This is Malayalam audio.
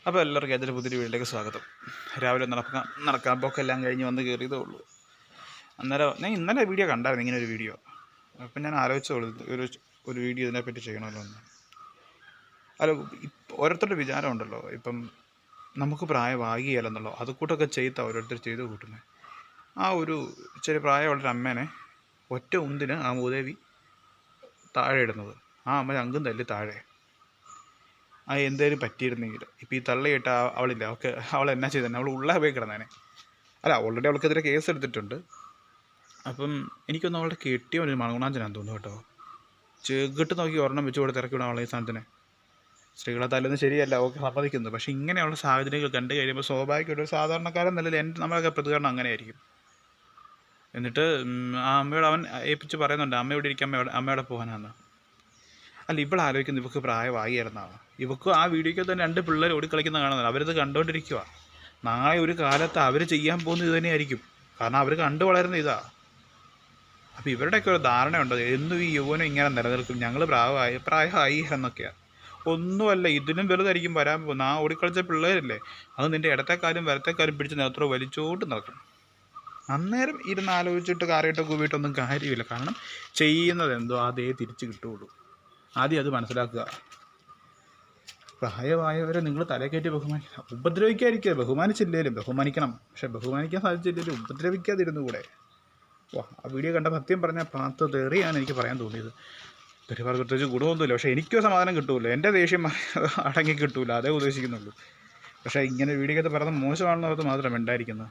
അപ്പോൾ എല്ലാവർക്കും അതിൻ്റെ പുതിയ വീട്ടിലേക്ക് സ്വാഗതം. രാവിലെ നടക്കാൻ പോക്കെല്ലാം കഴിഞ്ഞ് വന്ന് കയറിയതേ ഉള്ളൂ. അന്നേരം ഞാൻ ഇന്നലെ വീഡിയോ കണ്ടായിരുന്നു, ഇങ്ങനെ ഒരു വീഡിയോ. അപ്പം ഞാൻ ആലോചിച്ചോളൂ ഒരു വീഡിയോ ഇതിനെപ്പറ്റി ചെയ്യണമല്ലോ എന്ന്. അല്ല, ഓരോരുത്തരുടെ വിചാരം ഉണ്ടല്ലോ, ഇപ്പം നമുക്ക് പ്രായമാകിയല്ലെന്നുള്ളോ അതുകൂട്ടൊക്കെ ഓരോരുത്തർ ചെയ്ത് കൂട്ടുന്നത്. ആ ഒരു ഇച്ചിരി പ്രായമുള്ളൊരു അമ്മേനെ ഒറ്റ ഉന്തിന് ആ മൂദേവി താഴെ ഇടുന്നത്. ആ അമ്മ അങ്കും തല്ലി താഴെ. ആ എന്തേലും പറ്റിയിരുന്നെങ്കിൽ ഇപ്പം ഈ തള്ളിയിട്ട അവളില്ല, അവൾ എന്നാ ചെയ്തന്നെ, അവൾ ഉള്ള പോയി കിടന്നേനെ. അല്ല, ഓൾറെഡി അവൾക്കെതിരെ കേസ് എടുത്തിട്ടുണ്ട്. അപ്പം എനിക്കൊന്നും അവളുടെ കെട്ടിയവനൊരു മണഗുണാഞ്ചനാന്ന് തോന്നുന്നു കേട്ടോ. ചെകിട്ട് നോക്കി ഒരെണ്ണം വെച്ച് കൊടുത്ത് ഇറക്കി വിടാം അവളെ ഈ സാധനത്തിന്. സ്ത്രീകളെ തല്ലുന്നത് ശരിയല്ല, ഓക്കെ, സമ്മതിക്കുന്നു. പക്ഷേ ഇങ്ങനെയുള്ള സാഹചര്യങ്ങൾ കണ്ടു കഴിയുമ്പോൾ സ്വാഭാവികമായിട്ട് ഒരു സാധാരണക്കാരൻ നിലയിൽ നമ്മളൊക്കെ പ്രതികരണം അങ്ങനെയായിരിക്കും. എന്നിട്ട് ആ അമ്മയോട് അവൻ ഏൽപ്പിച്ച് പറയുന്നുണ്ട്, അമ്മയോട് ഇരിക്കും, അമ്മയോടെ പോകാനാന്ന്. അല്ല, ഇവിടെ ആലോചിക്കുന്നത് ഇവർക്ക് പ്രായമായിരുന്നാണ്. ഇവക്കും ആ വീഡിയോയ്ക്ക് തന്നെ 2 പിള്ളേർ ഓടിക്കളിക്കുന്ന കാണുന്നത്. അവരത് കണ്ടുകൊണ്ടിരിക്കുക. നാളെ ഒരു കാലത്ത് അവർ ചെയ്യാൻ പോകുന്നത് ഇത് തന്നെയായിരിക്കും. കാരണം അവർ കണ്ടു വളരുന്ന ഇതാ. അപ്പോൾ ഇവരുടെയൊക്കെ ഒരു ധാരണയുണ്ട്, എന്നും ഈ യൗവനം ഇങ്ങനെ നിലനിൽക്കും, ഞങ്ങൾ പ്രായമായി എന്നൊക്കെയാണ്. ഒന്നുമല്ല, ഇതിനും വലുതായിരിക്കും വരാൻ പോകുന്നത്. ആ ഓടിക്കളിച്ച പിള്ളേരില്ലേ, അത് നിൻ്റെ ഇടത്തേക്കാലും വലത്തേക്കാലും പിടിച്ച് നേരത്തെ വലിച്ചോട്ട് നടക്കും. അന്നേരം ഇരുന്ന് ആലോചിച്ചിട്ട് കാറിയിട്ട് കൂവിയിട്ടൊന്നും കാര്യമില്ല. കാരണം ചെയ്യുന്നത് എന്തോ അതേ തിരിച്ച് കിട്ടുകയുള്ളൂ. ആദ്യം അത് മനസ്സിലാക്കുക. പ്രായമായവരെ നിങ്ങൾ തലക്കയറ്റി ഉപദ്രവിക്കാതിരിക്കുക. ബഹുമാനിച്ചില്ലേലും ബഹുമാനിക്കണം. പക്ഷെ ബഹുമാനിക്കാൻ സാധിച്ചില്ലേലും ഉപദ്രവിക്കാതിരുന്നുകൂടെ? ആ വീഡിയോ കണ്ട സത്യം പറഞ്ഞാൽ പാത്ത് തെറിയാണ് എനിക്ക് പറയാൻ തോന്നിയത്. തെറിവാർ പ്രത്യേകിച്ച് ഗുണമൊന്നുമില്ല, പക്ഷേ എനിക്കോ സമാധാനം കിട്ടുമല്ലോ. എൻ്റെ ദേഷ്യം അടങ്ങി കിട്ടൂല, അതേ ഉദ്ദേശിക്കുന്നുള്ളൂ. പക്ഷേ ഇങ്ങനെ വീഡിയോക്കകത്ത് പറയുന്നത് മോശമാണെന്നോർത്ത് മാത്രം ഉണ്ടായിരിക്കുന്നത്.